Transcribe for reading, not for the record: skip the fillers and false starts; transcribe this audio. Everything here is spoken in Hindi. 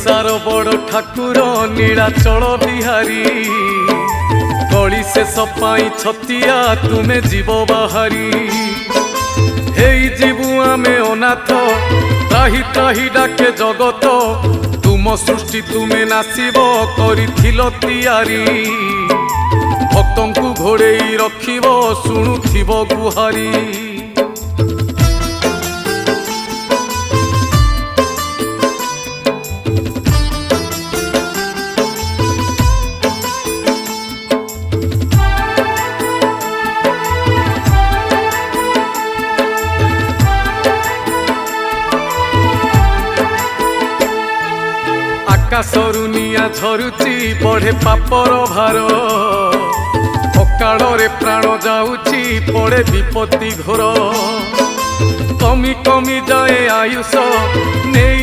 ओडिशार बड़ ठाकुर नीलाचल बिहारी गली से सपाई छतिया तुमे जीव बाहारी हेई जीवु आमे अनाथ त्राही त्राही डाके जगत तुम सृष्टि तुमे नासिब करिथिल तियारी भक्तंकु घोड़ेई रखिब शुणुथिब गुहारी आकाशरु निया झरुची बढ़े पापर भार अकाଳରେ प्राण जाऊची पड़े विपत्ति घोर कमी कमी जाए आयुष नहीं